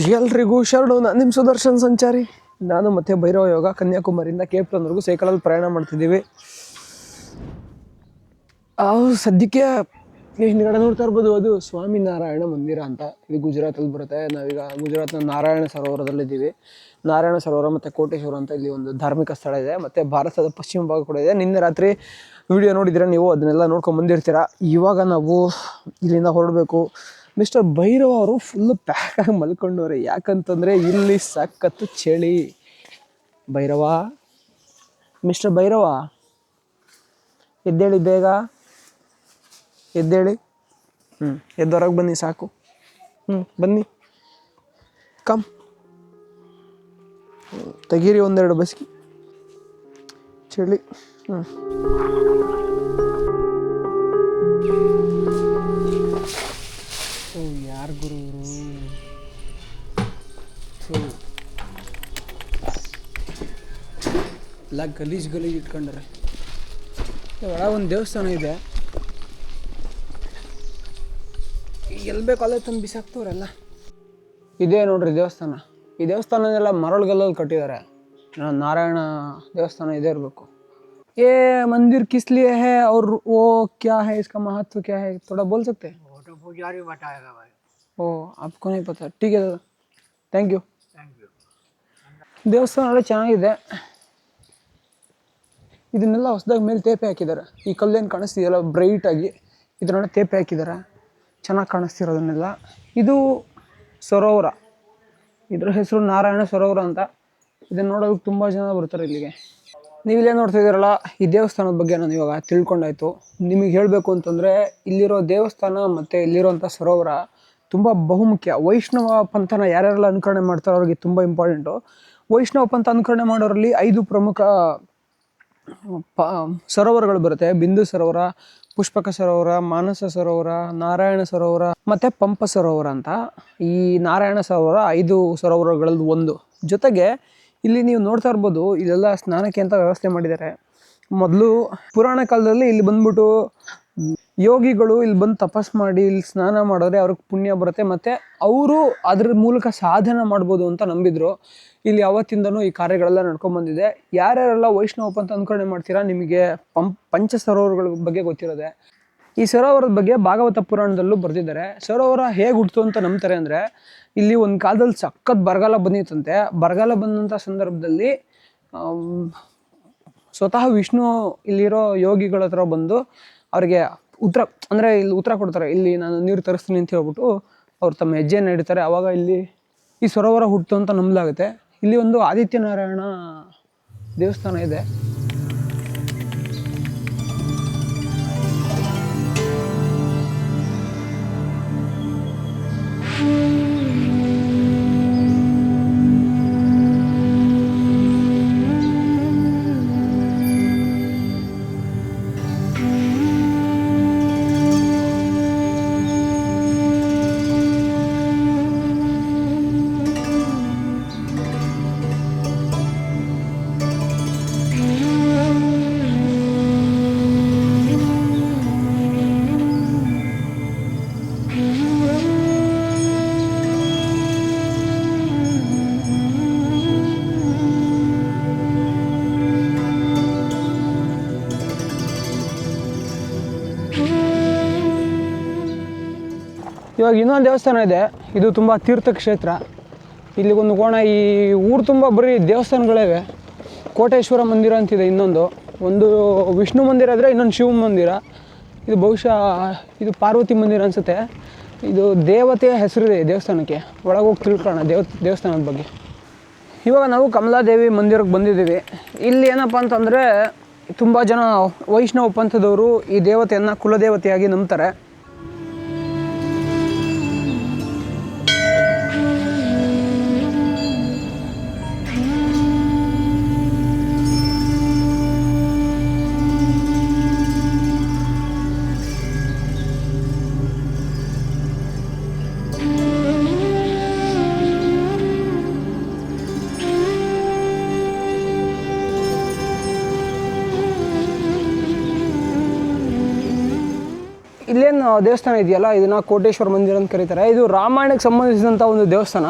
ಎಲ್ರಿಗೂ ಶರಣು. ನಾನು ನಿಮ್ಮ ಸುದರ್ಶನ್ ಸಂಚಾರಿ. ನಾನು ಮತ್ತು ಭೈರವ ಯೋಗ ಕನ್ಯಾಕುಮಾರಿಯಿಂದ ಕೇಪ್ ಟೌನ್ವರೆಗೂ ಸೈಕಲಲ್ಲಿ ಪ್ರಯಾಣ ಮಾಡ್ತಿದ್ದೀವಿ. ಸದ್ಯಕ್ಕೆ ಹಿಂದ್ಗಡೆ ನೋಡ್ತಾ ಇರ್ಬೋದು, ಅದು ಸ್ವಾಮಿನಾರಾಯಣ ಮಂದಿರ ಅಂತ. ಇದು ಗುಜರಾತಲ್ಲಿ ಬರುತ್ತೆ. ನಾವೀಗ ಗುಜರಾತ್ನ ನಾರಾಯಣ ಸರೋವರದಲ್ಲಿದ್ದೀವಿ. ನಾರಾಯಣ ಸರೋವರ ಮತ್ತು ಕೋಟೇಶ್ವರ ಅಂತ ಇಲ್ಲಿ ಒಂದು ಧಾರ್ಮಿಕ ಸ್ಥಳ ಇದೆ. ಮತ್ತು ಭಾರತದ ಪಶ್ಚಿಮ ಭಾಗ ಕೂಡ ಇದೆ. ನಿನ್ನೆ ರಾತ್ರಿ ವಿಡಿಯೋ ನೋಡಿದ್ರೆ ನೀವು ಅದನ್ನೆಲ್ಲ ನೋಡ್ಕೊಂಡು ಬಂದಿರ್ತೀರ. ಇವಾಗ ನಾವು ಇಲ್ಲಿಂದ ಹೊರಡಬೇಕು. ಮಿಸ್ಟರ್ ಭೈರವ ಅವರು ಫುಲ್ಲು ಪ್ಯಾಕಾಗಿ ಮಲ್ಕೊಂಡವ್ರೆ. ಯಾಕಂತಂದರೆ ಇಲ್ಲಿ ಸಖತ್ತು ಚಳಿ. ಭೈರವ, ಮಿಸ್ಟರ್ ಭೈರವ, ಎದ್ದೇಳಿ ಬೇಗ, ಎದ್ದೇಳಿ. ಎದ್ದೊರಗೆ ಬನ್ನಿ ಸಾಕು. ಬನ್ನಿ, ಕಮ್, ತೆಗೀರಿ ಒಂದೆರಡು ಬಸ್ಕಿ. ಚಳಿ. ಯಾರು ಗುರು ಎಲ್ಲ ಗಲೀಜ್ ಇಟ್ಕೊಂಡ್ರೆ. ಒಳಗೆ ಒಂದು ದೇವಸ್ಥಾನ ಇದೆ. ಎಲ್ಲಿ ಬೇಕು ಅಲ್ಲೇ ತಂದು ಬಿಸಾಕ್ತವ್ರೆಲ್ಲ. ಇದೇ ನೋಡ್ರಿ ದೇವಸ್ಥಾನ. ಈ ದೇವಸ್ಥಾನನೆಲ್ಲ ಮರಳುಗಲ್ಲಲ್ಲಿ ಕಟ್ಟಿದ್ದಾರೆ. ನಾರಾಯಣ ದೇವಸ್ಥಾನ ಇದೇ ಇರಬೇಕು. ये मंदिर किस लिए है और वो क्या है, इसका महत्व क्या है, थोड़ा बोल सकते हैं? वो तो पुजारी बताएगा भाई। ओ, आपको नहीं पता? ठीक है दादा, ಥ್ಯಾಂಕ್ ಯು. ದೇವಸ್ಥಾನ ಎಲ್ಲ ಚೆನ್ನಾಗಿದೆ. ಇದನ್ನೆಲ್ಲ ಹೊಸದಾಗಿ ಮೇಲೆ ತೇಪೆ ಹಾಕಿದ್ದಾರೆ. ಈ ಕಲ್ಲೇನು ಕಾಣಿಸ್ತಿದೆಯಲ್ಲ ಬ್ರೈಟಾಗಿ, ಇದನ್ನೆಲ್ಲ ತೇಪೆ ಹಾಕಿದ್ದಾರೆ. ಚೆನ್ನಾಗಿ ಕಾಣಿಸ್ತಿರೋದನ್ನೆಲ್ಲ. ಇದು ಸರೋವರ. ಇದ್ರ ಹೆಸರು ನಾರಾಯಣ ಸರೋವರ ಅಂತ. ಇದನ್ನು ನೋಡೋದಕ್ಕೆ ತುಂಬ ಜನ ಬರ್ತಾರೆ ಇಲ್ಲಿಗೆ. ನೀವಿಲ್ಲೇ ನೋಡ್ತಾ ಇದ್ದೀರಲ್ಲ, ಈ ದೇವಸ್ಥಾನದ ಬಗ್ಗೆ ನಾನು ಇವಾಗ ತಿಳ್ಕೊಂಡಾಯ್ತು. ನಿಮಗೆ ಹೇಳಬೇಕು ಅಂತಂದರೆ, ಇಲ್ಲಿರೋ ದೇವಸ್ಥಾನ ಮತ್ತು ಇಲ್ಲಿರೋಂಥ ಸರೋವರ ತುಂಬ ಬಹುಮುಖ್ಯ. ವೈಷ್ಣವ ಪಂಥನ ಯಾರ್ಯಾರೆಲ್ಲ ಅನುಕರಣೆ ಮಾಡ್ತಾರೋ ಅವ್ರಿಗೆ ತುಂಬ ಇಂಪಾರ್ಟೆಂಟು. ವೈಷ್ಣವ ಪಂಥ ಅನುಕರಣೆ ಮಾಡೋರಲ್ಲಿ 5 ಪ್ರಮುಖ ಸರೋವರಗಳು ಬರುತ್ತೆ. ಬಿಂದು ಸರೋವರ, ಪುಷ್ಪಕ ಸರೋವರ, ಮಾನಸ ಸರೋವರ, ನಾರಾಯಣ ಸರೋವರ ಮತ್ತು ಪಂಪ ಸರೋವರ ಅಂತ. ಈ ನಾರಾಯಣ ಸರೋವರ 5 ಸರೋವರಗಳಲ್ಲಿ ಒಂದು. ಜೊತೆಗೆ ಇಲ್ಲಿ ನೀವು ನೋಡ್ತಾ ಇರ್ಬೋದು, ಇಲ್ಲೆಲ್ಲ ಸ್ನಾನಕ್ಕೆ ಅಂತ ವ್ಯವಸ್ಥೆ ಮಾಡಿದ್ದಾರೆ. ಮೊದಲು ಪುರಾಣ ಕಾಲದಲ್ಲಿ ಇಲ್ಲಿ ಬಂದ್ಬಿಟ್ಟು ಯೋಗಿಗಳು ಇಲ್ಲಿ ಬಂದು ತಪಸ್ ಮಾಡಿ ಇಲ್ಲಿ ಸ್ನಾನ ಮಾಡಿದ್ರೆ ಅವ್ರಿಗೆ ಪುಣ್ಯ ಬರುತ್ತೆ, ಮತ್ತು ಅವರು ಅದ್ರ ಮೂಲಕ ಸಾಧನೆ ಮಾಡ್ಬೋದು ಅಂತ ನಂಬಿದ್ರು. ಇಲ್ಲಿ ಅವತ್ತಿಂದನೂ ಈ ಕಾರ್ಯಗಳೆಲ್ಲ ನಡ್ಕೊಂಡ್ಬಂದಿದೆ. ಯಾರ್ಯಾರೆಲ್ಲ ವೈಷ್ಣವ ಪಂಥ ಅನುಕರಣೆ ಮಾಡ್ತೀರಾ, ನಿಮಗೆ ಪಂಚ ಸರೋವರಗಳ ಬಗ್ಗೆ ಗೊತ್ತಿರೋದೆ. ಈ ಸರೋವರದ ಬಗ್ಗೆ ಭಾಗವತ ಪುರಾಣದಲ್ಲೂ ಬರೆದಿದ್ದಾರೆ. ಸರೋವರ ಹೇಗೆ ಹುಟ್ಟಿತು ಅಂತ ನಂಬ್ತಾರೆ ಅಂದರೆ, ಇಲ್ಲಿ ಒಂದು ಕಾಲದಲ್ಲಿ ಸಖತ್ ಬರಗಾಲ ಬಂದಿತ್ತಂತೆ. ಬರಗಾಲ ಬಂದಂಥ ಸಂದರ್ಭದಲ್ಲಿ ಸ್ವತಃ ವಿಷ್ಣು ಇಲ್ಲಿರೋ ಯೋಗಿಗಳ ಹತ್ರ ಬಂದು ಅವ್ರಿಗೆ ಉತ್ತರ ಕೊಡ್ತಾರೆ. ಇಲ್ಲಿ ನಾನು ನೀರು ತರಿಸ್ತೀನಿ ಅಂತ ಹೇಳ್ಬಿಟ್ಟು ಅವ್ರು ತಮ್ಮ ಹೆಜ್ಜೆಯನ್ನು ಇಡ್ತಾರೆ. ಆವಾಗ ಇಲ್ಲಿ ಈ ಸರೋವರ ಹುಟ್ಟಿತು ಅಂತ ನಂಬಲಾಗುತ್ತೆ. ಇಲ್ಲಿ ಒಂದು ಆದಿತ್ಯನಾರಾಯಣ ದೇವಸ್ಥಾನ ಇದೆ. ಇವಾಗ ಇನ್ನೊಂದು ದೇವಸ್ಥಾನ ಇದೆ. ಇದು ತುಂಬ ತೀರ್ಥಕ್ಷೇತ್ರ. ಇಲ್ಲಿ ಒಂದು ಕೋಣ. ಈ ಊರು ತುಂಬ ಬರೀ ದೇವಸ್ಥಾನಗಳಿವೆ. ಕೋಟೇಶ್ವರ ಮಂದಿರ ಅಂತಿದೆ ಒಂದು ವಿಷ್ಣು ಮಂದಿರ ಇದ್ದರೆ ಇನ್ನೊಂದು ಶಿವ ಮಂದಿರ. ಇದು ಬಹುಶಃ ಇದು ಪಾರ್ವತಿ ಮಂದಿರ ಅನಿಸುತ್ತೆ. ಇದು ದೇವತೆಯ ಹೆಸರಿದೆ ಈ ದೇವಸ್ಥಾನಕ್ಕೆ. ಒಳಗೋಗಿ ತಿಳ್ಕೊಳ್ಳೋಣ ದೇವಸ್ಥಾನದ ಬಗ್ಗೆ. ಇವಾಗ ನಾವು ಕಮಲಾದೇವಿ ಮಂದಿರಕ್ಕೆ ಬಂದಿದ್ದೀವಿ. ಇಲ್ಲಿ ಏನಪ್ಪ ಅಂತಂದರೆ, ತುಂಬ ಜನ ವೈಷ್ಣವ ಪಂಥದವರು ಈ ದೇವತೆಯನ್ನು ಕುಲದೇವತೆಯಾಗಿ ನಂಬ್ತಾರೆ. ಇಲ್ಲೇನು ದೇವಸ್ಥಾನ ಇದೆಯಲ್ಲ, ಇದನ್ನು ಕೋಟೇಶ್ವರ ಮಂದಿರ ಅಂತ ಕರೀತಾರೆ. ಇದು ರಾಮಾಯಣಕ್ಕೆ ಸಂಬಂಧಿಸಿದಂಥ ಒಂದು ದೇವಸ್ಥಾನ.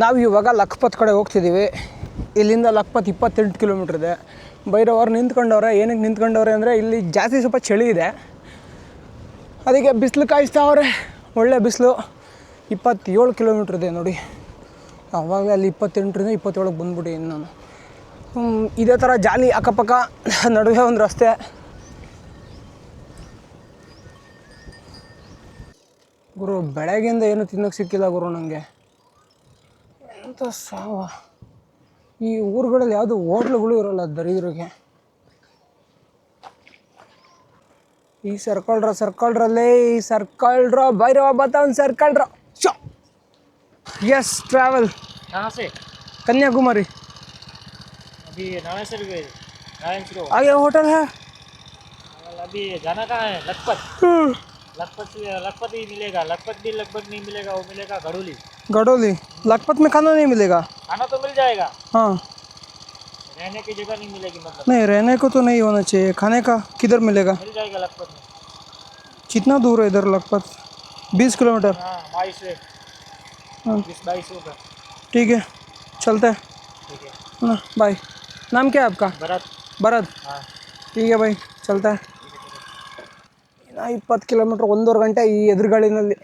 ನಾವು ಇವಾಗ ಲಖ್ಪತ್ ಕಡೆ ಹೋಗ್ತಿದ್ದೀವಿ. ಇಲ್ಲಿಂದ ಲಖ್ಪತ್ 28 ಕಿಲೋಮೀಟ್ರ್ ಇದೆ. ಭೈರವ್ ಅವ್ರು ನಿಂತ್ಕೊಂಡವ್ರೆ. ಏನಕ್ಕೆ ನಿಂತ್ಕೊಂಡವ್ರೆ ಅಂದರೆ ಇಲ್ಲಿ ಜಾಸ್ತಿ ಸ್ವಲ್ಪ ಚಳಿ ಇದೆ, ಅದಕ್ಕೆ ಬಿಸಿಲು ಕಾಯಿಸ್ತಾವ್ರೆ. ಒಳ್ಳೆ ಬಿಸಿಲು. 27 ಕಿಲೋಮೀಟ್ರ್ ಇದೆ ನೋಡಿ. ಆವಾಗಲೇ ಅಲ್ಲಿ 28ರಿಂದ 27ಕ್ಕೆ ಬಂದ್ಬಿಟ್ಟಿದ್ದೀನಿ ನಾನು. ಇದೇ ಥರ ಜಾಲಿ ಅಕ್ಕಪಕ್ಕ ನಡುವೆ ಒಂದು ರಸ್ತೆ. ಗುರು ಬೆಳಗ್ಗೆಯಿಂದ ಏನು ತಿನ್ನೋಕ್ಕೆ ಸಿಕ್ಕಿಲ್ಲ ಗುರು ನನಗೆ. ಎಂಥ ಸಾವ. ಈ ಊರುಗಳಲ್ಲಿ ಯಾವುದು ಹೋಟ್ಲುಗಳು ಇರೋಲ್ಲ ದರಿದ್ರಿಗೆ. ಈ ಸರ್ಕಲ್ಡ್ರಲ್ಲೇ ಈ ಸರ್ಕಲ್ಡ್ರ ಭೈರವ ಬತಾನ್ ಸರ್ಕಲ್ಡ್ರ ಶೋ. यस ट्रैवल कहाँ से? कन्याकुमारी. अभी नारायण सरोवर आगे होटल है. अभी जाना कहाँ है? लखपत. लखपत ही मिलेगा. लखपत भी लगभग नहीं मिलेगा, वो मिलेगा गडोली. लखपत में खाना नहीं मिलेगा? खाना तो मिल जाएगा, हाँ. रहने की जगह नहीं मिलेगी मतलब. नहीं, रहने को तो नहीं होना चाहिए. खाने का किधर मिलेगा? मिल जाएगा लखपत में. कितना दूर है इधर लखपत? 20 किलोमीटर. हाँ 22 होगा. ठीक है, चलते हैं. ठीक है ना, बाय. नाम क्या है आपका? भरत. हाँ ठीक है भाई, चलता है. 20 ಕಿಲೋಮೀಟ್ರ್ 1.5 ಗಂಟೆ ಈ ಎದುರುಗಾಳಿನಲ್ಲಿ.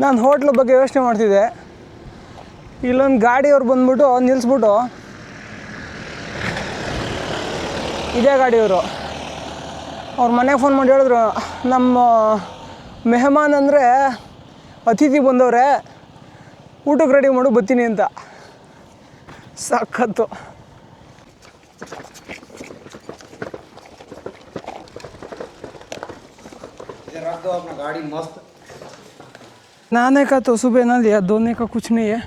ನಾನು ಹೋಟ್ಲ್ ಬಗ್ಗೆ ಯೋಚನೆ ಮಾಡ್ತಿದ್ದೆ. ಇಲ್ಲೊಂದು ಗಾಡಿಯವ್ರು ಬಂದ್ಬಿಟ್ಟು ನಿಲ್ಲಿಸ್ಬಿಟ್ಟು, ಇದೇ ಗಾಡಿಯವರು ಅವ್ರ ಮನೆಗೆ ಫೋನ್ ಮಾಡಿ ಹೇಳಿದ್ರು, ನಮ್ಮ ಮೆಹಮಾನ್ ಅಂದರೆ ಅತಿಥಿ ಬಂದವ್ರೆ, ಊಟಕ್ಕೆ ರೆಡಿ ಮಾಡು ಬರ್ತೀನಿ ಅಂತ. ಸಖತ್ತು. रख दो अपना गाड़ी मस्त. नहाने का तो सुबह ना लिया, धोने का कुछ नहीं है.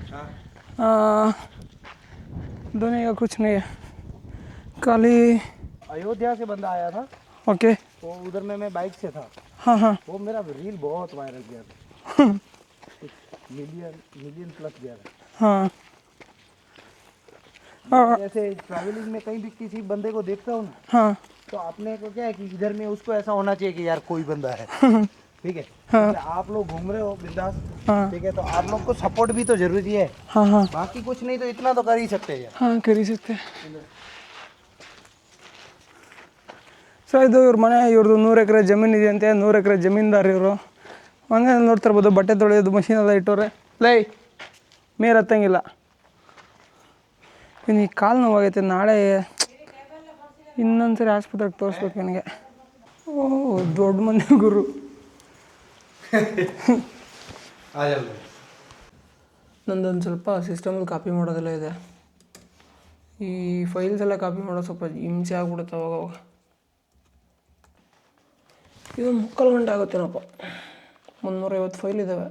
धोने का कुछ नहीं है, खाली. अयोध्या से बंदा आया था, ओके. तो उधर में मैं बाइक से था. हाँ हाँ. वो मेरा रील बहुत वायरल गया था. मिलियन प्लस गया था. हाँ. ऐसे ट्रैवलिंग में कहीं भी किसी बंदे को देखता हूँ ना, हाँ तो अपने को क्या है कि इधर में उसको ऐसा होना चाहिए कि यार कोई बंदा है. ठीक है. हाँ. जैसे आप लोग घूम रहे हो बिंदास, हाँ. ठीक है, तो आप लोग को सपोर्ट भी तो जरूरी है. हाँ हाँ बाकी कुछ नहीं तो इतना तो कर ही सकते हैं. ಹಾಂ ಕರೀಸುತ್ತೆ. ಸೊ ಇದು ಇವ್ರ ಮನೆ. ಇವ್ರದ್ದು 100 ಎಕರೆ ಜಮೀನು ಇದೆ ಅಂತೆ. 100 ಎಕರೆ ಜಮೀನ್ದಾರ್ ಇವರು. ಮನೆ ನೋಡ್ತಿರ್ಬೋದು, ಬಟ್ಟೆ ತೊಳೆಯೋದು ಮಷೀನ್ ಎಲ್ಲ ಇಟ್ಟವ್ರೆ. ಲೈ ಮೇರೆ ಹತ್ತಂಗಿಲ್ಲ. ಇನ್ನು ಈ ಕಾಲು ನೋವಾಗೈತೆ. ನಾಳೆ ಇನ್ನೊಂದು ಸರಿ ಆಸ್ಪತ್ರೆಗೆ ತೋರಿಸ್ಬೇಕು ನನಗೆ. ಓ ದೊಡ್ಡ ಮನೆ ಗುರು. ನಂದೊಂದು ಸ್ವಲ್ಪ ಸಿಸ್ಟಮಲ್ಲಿ ಕಾಪಿ ಮಾಡೋದೆಲ್ಲ ಇದೆ. ಈ ಫೈಲ್ಸ್ ಎಲ್ಲ ಕಾಪಿ ಮಾಡೋದು ಸ್ವಲ್ಪ ಹಿಂಸೆ ಆಗ್ಬಿಡುತ್ತೆ ಅವಾಗ. ಇದು 3/4 ಗಂಟೆ ಆಗುತ್ತೇನಪ್ಪ. 350 ಫೈಲ್ ಇದ್ದಾವೆ.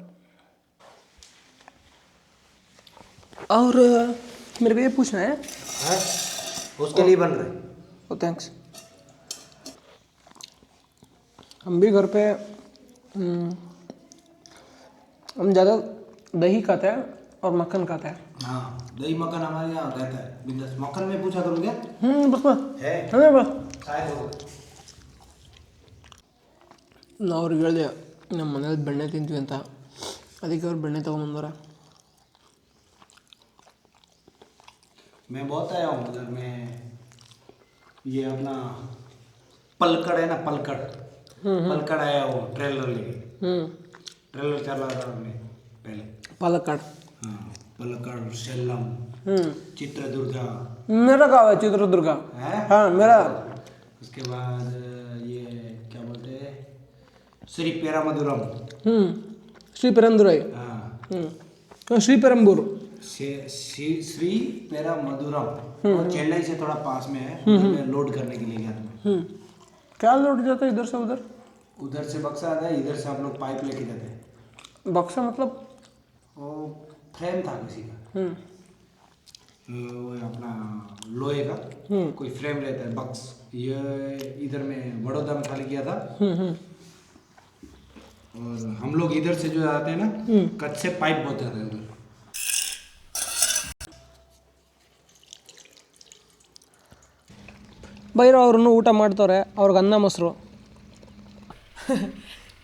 और मेरे को ये पूछना है. उसके लिए बन रहे. ओ थैंक्स. हम भी घर पे हम ज़्यादा दही खाते हैं और मक्खन खाते हैं. हाँ, दही मक्खन हमारे यहाँ रहता है बिंदास. मक्खन में पूछा तुम क्या बस है? बस शायद होगा. ನಾವು ಅವ್ರಿಗೆ ಹೇಳಿದೆ ನಮ್ಮ ಮನೇಲಿ ಬೆಣ್ಣೆ ತಿಂತೀವಿ ಅಂತ. ಅದಕ್ಕೆ ಅವ್ರು ಬೆಣ್ಣೆ ತೊಗೊಂಬಂದವ್ರೆ. मैं बहुत आया हूँ उधर में. ये अपना पलकड़ है ना, पलकड़ आया हूँ ट्रेलर लेके. ट्रेलर चला था हमने पहले. पालक्काड. हाँ, पलकड़, सेलम, चित्रदुर्गा. मेरा गाँव है चित्रदुर्गा. है. हाँ मेरा. उसके बाद ये क्या बोलते हैं, श्री पेरामदुरम. श्री पेरंदुरई. हाँ, श्री पेरम्बूर. श्री पेरामदुरम. और चेन्नई से थोड़ा पास में है. उधर में लोड करने के लिए गया था. क्या लोड जाता है इधर से उधर? उधर से बक्सा आता है, इधर से हम लोग पाइप लेके जाते हैं. बक्सा मतलब? वो फ्रेम था किसी का. वो अपना लोहे का कोई फ्रेम रहता है बक्स. ये इधर में बड़ौदा में खाली किया था. और हम लोग इधर से जो आते हैं ना, कच्छ से पाइप बहुत जाते हैं उधर. ಭೈರವ್ ಅವ್ರನ್ನು ಊಟ ಮಾಡ್ತವ್ರೆ. ಅವ್ರಿಗೆ ಅನ್ನ ಮೊಸರು.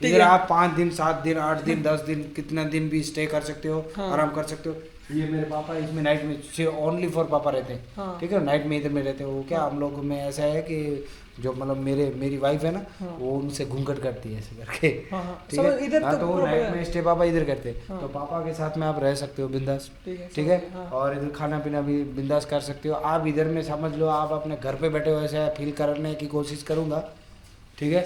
इधर आप 5 दिन 7 दिन 8 दिन 10 दिन कितना दिन भी स्टे कर सकते हो, आराम कर सकते हो। ये मेरे पापा इसमें नाइट में ओनली फॉर पापा रहते हैं, ठीक है, नाइट में इधर में रहते हैं। वो क्या हम लोग में ऐसा है कि जो मतलब मेरी वाइफ है ना, वो उनसे घूंघट करती है ऐसे करके, ठीक है। हाँ, तो नाइट में स्टे पापा इधर करते हैं, तो पापा के साथ में आप रह सकते हो बिंदास, ठीक है। और इधर खाना पीना भी बिंदास कर सकते हो आप। इधर में समझ लो आप अपने घर पे बैठे हो ऐसा फील करने की कोशिश करूंगा, ठीक है।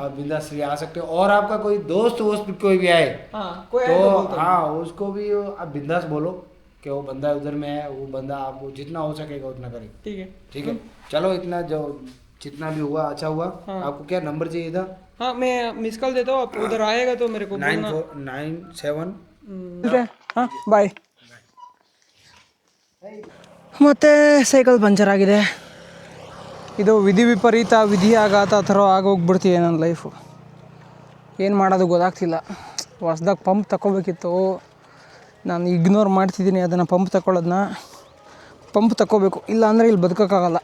आप बिंदास आ सकते हो। और आपका कोई दोस्त वोस्त कोई भी आए तो हाँ उसको भी आप बिंदास बोलो कि वो बंदा उधर में है, वो बंदा आपको जितना हो सकेगा उतना करे, ठीक है। चलो इतना जो जितना भी हुआ अच्छा हुआ। आपको क्या नंबर चाहिए था? हाँ, मैं मिस कॉल देता हूँ, आप उधर आएगा तो मेरे को बोलना। 9497 ಹಾಂ ಬಾಯ್. ಮತ್ತೆ ಸೈಕಲ್ ಪಂಚರ್ ಆಗಿದೆ. ಇದು ವಿಧಿ ವಿಪರೀತ ವಿಧಿ ಆಘಾತ ಥರ ಆಗೋಗ್ಬಿಡ್ತೀವಿ ನನ್ನ ಲೈಫು. ಏನು ಮಾಡೋದು ಗೊತ್ತಾಗ್ತಿಲ್ಲ. ಹೊಸ್ದಾಗಿ ಪಂಪ್ ತಗೋಬೇಕಿತ್ತು, ನಾನು ಇಗ್ನೋರ್ ಮಾಡ್ತಿದ್ದೀನಿ ಅದನ್ನು. ಪಂಪ್ ತಗೋಬೇಕು, ಇಲ್ಲ ಅಂದರೆ ಇಲ್ಲಿ ಬದುಕೋಕ್ಕಾಗಲ್ಲ.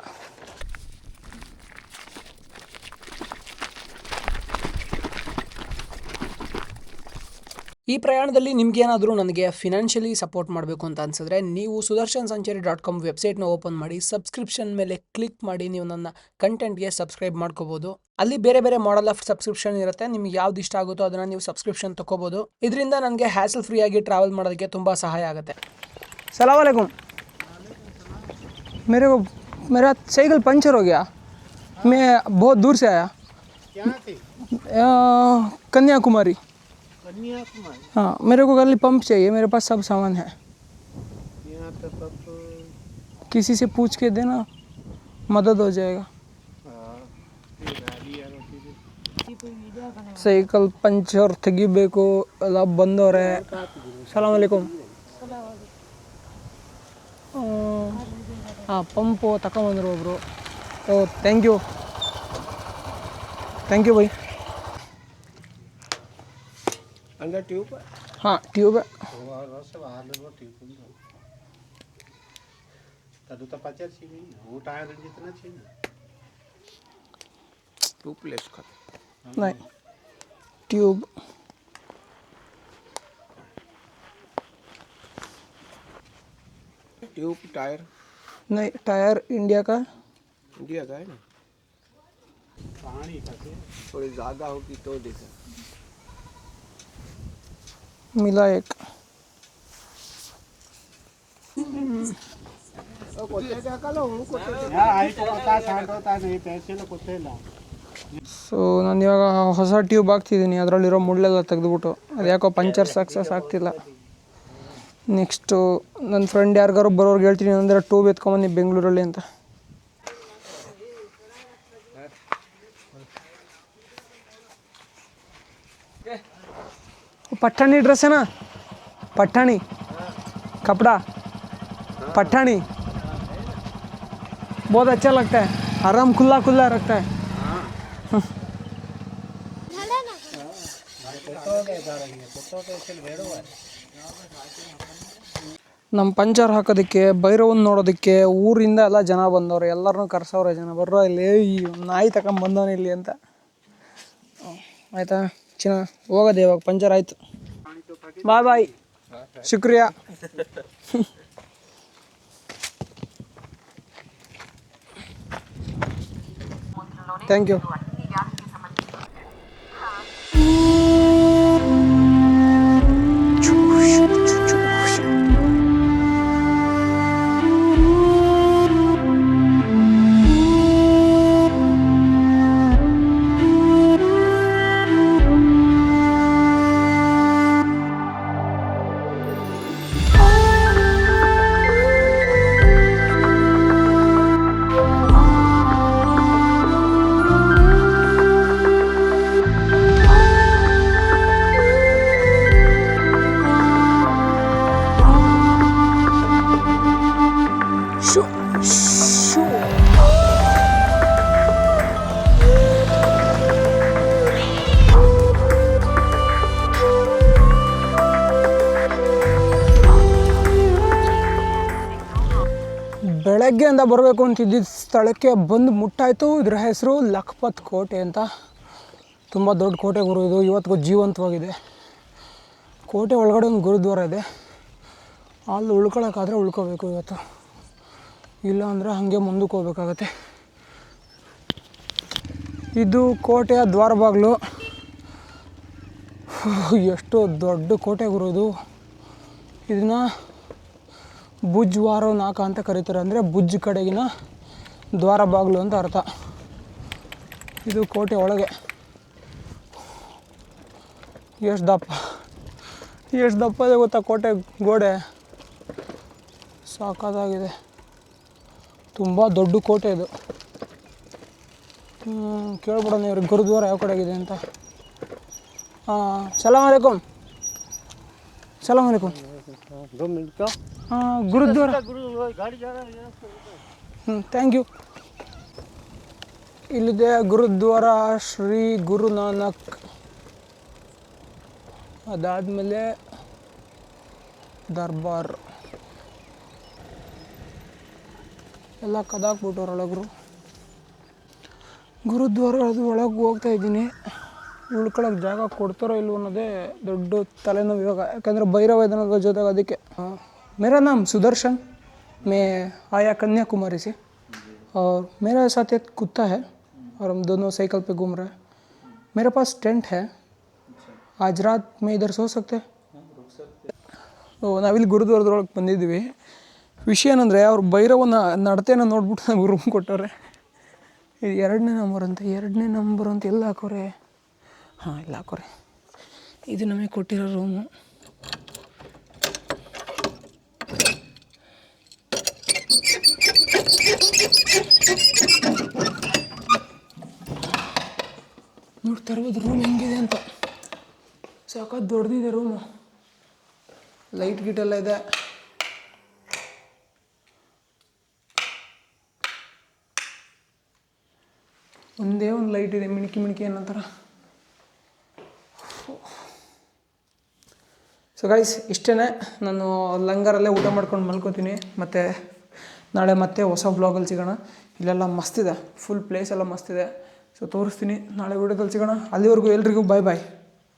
ಈ ಪ್ರಯಾಣದಲ್ಲಿ ನಿಮಗೇನಾದರೂ ನನಗೆ ಫಿನಾನ್ಷಿಯಲಿ ಸಪೋರ್ಟ್ ಮಾಡಬೇಕು ಅಂತ ಅನಿಸಿದ್ರೆ ನೀವು sudarshansancheri.com ವೆಬ್ಸೈಟ್ನ ಓಪನ್ ಮಾಡಿ ಸಬ್ಸ್ಕ್ರಿಪ್ಷನ್ ಮೇಲೆ ಕ್ಲಿಕ್ ಮಾಡಿ ನೀವು ನನ್ನ ಕಂಟೆಂಟ್ಗೆ ಸಬ್ಸ್ಕ್ರೈಬ್ ಮಾಡ್ಕೋಬೋದು. ಅಲ್ಲಿ ಬೇರೆ ಬೇರೆ ಮಾಡೆಲ್ ಆಫ್ ಸಬ್ಸ್ಕ್ರಿಪ್ಷನ್ ಇರುತ್ತೆ. ನಿಮ್ಗೆ ಯಾವ್ದು ಇಷ್ಟ ಆಗುತ್ತೋ ಅದನ್ನು ನೀವು ಸಬ್ಸ್ಕ್ರಿಪ್ಷನ್ ತಗೋಬೋದು. ಇದರಿಂದ ನನಗೆ ಹ್ಯಾಸಲ್ ಫ್ರೀ ಆಗಿ ಟ್ರಾವೆಲ್ ಮಾಡೋದಕ್ಕೆ ತುಂಬ ಸಹಾಯ ಆಗುತ್ತೆ. ಸಲಾಮ್ ಅಲೈಕುಮ್. मेरा साइकिल पंचर हो गया. मैं बहुत दूर से आया. कन्याकुमारी. हाँ, मेरे को खाली पंप चाहिए, मेरे पास सब सामान है. किसी से पूछ के देना, मदद हो जाएगा. ಸೈಕಲ್ ಪಂಚರ್ ತೆಗಿಬೇಕು, ಎಲ್ಲ ಬಂದವ್ರೆ. ಸಲಾಮ್ ಅಲೈಕುಮ್. ಹಾಂ, ಪಂಪು ತಗೊಂಬಂದ್ರು ಒಬ್ಬರು. ಓ, ಥ್ಯಾಂಕ್ ಯು ಬೈ. अंदर ट्यूब है? हाँ, ट्यूब है. तो 50 चाहिए, वो टायर जितना चाहिए ना, ट्यूबलेस का नहीं, ट्यूब. ट्यूब टायर नहीं, टायर इंडिया का है ना, पानी का थोड़ी ज़्यादा होगी तो देखा मिला एक. ಸೊ ನಾನು ಇವಾಗ ಹೊಸ ಟ್ಯೂಬ್ ಹಾಕ್ತಿದ್ದೀನಿ. ಅದರಲ್ಲಿರೋ ಮುಳ್ಳೆಲ್ಲ ತೆಗೆದುಬಿಟ್ಟು, ಅದು ಯಾಕೋ ಪಂಚರ್ ಸಕ್ಸಸ್ ಆಗ್ತಿಲ್ಲ. ನೆಕ್ಸ್ಟು ನನ್ನ ಫ್ರೆಂಡ್ ಯಾರಿಗಾರು ಬರೋರ್ಗೆ ಹೇಳ್ತೀನಿ ಅಂದರೆ ಟ್ಯೂಬ್ ಎತ್ಕೊಂಬನ್ನಿ ಬೆಂಗಳೂರಲ್ಲಿ ಅಂತ. पठानी ड्रेस है ना, पठानी कपड़ा, पठानी बहुत अच्छा लगता है. आराम खुला खुला रखता है. ನಮ್ಮ ಪಂಚರ್ ಹಾಕೋದಕ್ಕೆ ಭೈರವನ್ ನೋಡೋದಕ್ಕೆ ಊರಿಂದ ಎಲ್ಲ ಜನ ಬಂದವ್ರೆ. ಎಲ್ಲರನ್ನೂ ಕರ್ಸವ್ರೆ, ಜನ ಬರ್ರೋ ಇಲ್ಲಿ ಈ ನಾಯಿ ತಗೊಂಬಂದವನು ಇಲ್ಲಿ ಅಂತ. ಆಯಿತಾ ಚಿನ್ನ, ಹೋಗೋದು ಇವಾಗ ಪಂಚರ್ ಆಯಿತು. ಬಾಯ್ ಬಾಯ್, ಶುಕ್ರಿಯಾ. Thank you. ಬೆಳಗ್ಗೆಯಿಂದ ಬರಬೇಕು ಅಂತಿದ್ದ ಸ್ಥಳಕ್ಕೆ ಬಂದು ಮುಟ್ಟಾಯಿತು. ಇದರ ಹೆಸರು ಲಖಪತ್ ಕೋಟೆ ಅಂತ. ತುಂಬ ದೊಡ್ಡ ಕೋಟೆ ಗುರು ಇದು, ಇವತ್ತಿಗೂ ಜೀವಂತವಾಗಿದೆ. ಕೋಟೆ ಒಳಗಡೆ ಒಂದು ಗುರುದ್ವಾರ ಇದೆ, ಅಲ್ಲಿ ಉಳ್ಕೊಳಕ್ಕಾದರೆ ಉಳ್ಕೋಬೇಕು ಇವತ್ತು, ಇಲ್ಲ ಅಂದರೆ ಹಾಗೆ ಮುಂದಕ್ಕೆ ಹೋಗ್ಬೇಕಾಗತ್ತೆ. ಇದು ಕೋಟೆಯ ದ್ವಾರ ಬಾಗಿಲು. ಎಷ್ಟು ದೊಡ್ಡ ಕೋಟೆ ಗುರು ಇದು. ಇದನ್ನು ಭುಜ್ ವಾರೋ ನಾಕ ಅಂತ ಕರೀತಾರೆ, ಅಂದರೆ ಭುಜ್ ಕಡೆಗಿನ ದ್ವಾರ ಬಾಗಿಲು ಅಂತ ಅರ್ಥ. ಇದು ಕೋಟೆ ಒಳಗೆ ಎಷ್ಟು ದಪ್ಪ ಇದೆ ಗೊತ್ತಾ ಕೋಟೆ ಗೋಡೆ, ಸಾಕಾಗಿದೆ. ತುಂಬ ದೊಡ್ಡ ಕೋಟೆ ಇದು. ಕೇಳ್ಬಿಡೋಣ ಇವ್ರಿಗೆ ಗುರುದ್ವಾರ ಯಾವ ಕಡೆಗಿದೆ ಅಂತ. ಸಲಾಮ್ ಅಲೈಕುಮ್. ಸಲಾಮ್ ಅಲೈಕುಮ್. ಗುರುದ್ವಾರ. Thank you. ಇಲ್ಲಿದೆ ಗುರುದ್ವಾರ ಶ್ರೀ ಗುರು ನಾನಕ್. ಅದಾದಮೇಲೆ ದರ್ಬಾರ್ ಎಲ್ಲ ಕದಾಕ್ಬಿಟ್ಟವ್ರು ಒಳಗರು. ಗುರುದ್ವಾರ ಅದು ಒಳಗೆ ಹೋಗ್ತಾ ಇದ್ದೀನಿ. ಉಳ್ಕೊಳಕ್ಕೆ ಜಾಗ ಕೊಡ್ತಾರೋ ಇಲ್ವೋ ಅನ್ನೋದೇ ದೊಡ್ಡ ತಲೆನೋವು ಇವಾಗ, ಯಾಕಂದರೆ ಭೈರವ ಇದನ್ನ ಜೊತೆಗೆ. ಅದಕ್ಕೆ ಮೇರಾ ನಾಮ್ ಸುದರ್ಶನ್, मैं आया कन्याकुमारी से और मेरा साथ एक कुत्ता है और हम दोनों साइकिल पे घूम रहे हैं. मेरे पास टेंट है, आज रात में इधर सो सकते. ನಾವಿಲ್ಲಿ ಗುರುದ್ವಾರದೊಳಗೆ ಬಂದಿದ್ದೀವಿ. ವಿಷಯ ಏನಂದರೆ ಅವ್ರು ಭೈರವನ ನಡತೆನ ನೋಡ್ಬಿಟ್ಟು ನಮ್ಗೆ ರೂಮ್ ಕೊಟ್ಟವ್ರೆ. ಇದು 2ನೇ ನಂಬರ್ ಅಂತ ಎಲ್ಲ ಹಾಕೋರೆ. ಹಾಂ, ಇಲ್ಲ ಹಾಕೋರೆ. ಇದು ನಮಗೆ ಕೊಟ್ಟಿರೋ ರೂಮು. ನೋಡ್ತಾ ಇರ್ಬೋದು ರೂಮ್ ಹೆಂಗಿದೆ ಅಂತ. ಸಾಕಾಗಿ ದೊಡ್ಡದಿದೆ ರೂಮು, ಲೈಟ್ ಗಿಟೆಲ್ಲ ಇದೆ. ಒಂದೇ ಒಂದು ಲೈಟ್ ಇದೆ, ಮಿಣಕಿ ಅನ್ನೋಂಥರ. ಸೊ ಗೈಸ್, ಇಷ್ಟೇ. ನಾನು ಲಂಗರಲ್ಲೇ ಊಟ ಮಾಡ್ಕೊಂಡು ಮಲ್ಕೋತೀನಿ. ಮತ್ತು ನಾಳೆ ಮತ್ತೆ ಹೊಸ ಬ್ಲಾಗಲ್ಲಿ ಸಿಗೋಣ. ಇಲ್ಲೆಲ್ಲ ಮಸ್ತಿದೆ, ಫುಲ್ ಪ್ಲೇಸ್ ಎಲ್ಲ ಮಸ್ತಿದೆ. ಸೊ ತೋರಿಸ್ತೀನಿ ನಾಳೆ ವಿಡಿಯೋದಲ್ಲಿ ಸಿಗೋಣ. ಅಲ್ಲಿವರೆಗೂ ಎಲ್ರಿಗೂ ಬಾಯ್ ಬಾಯ್.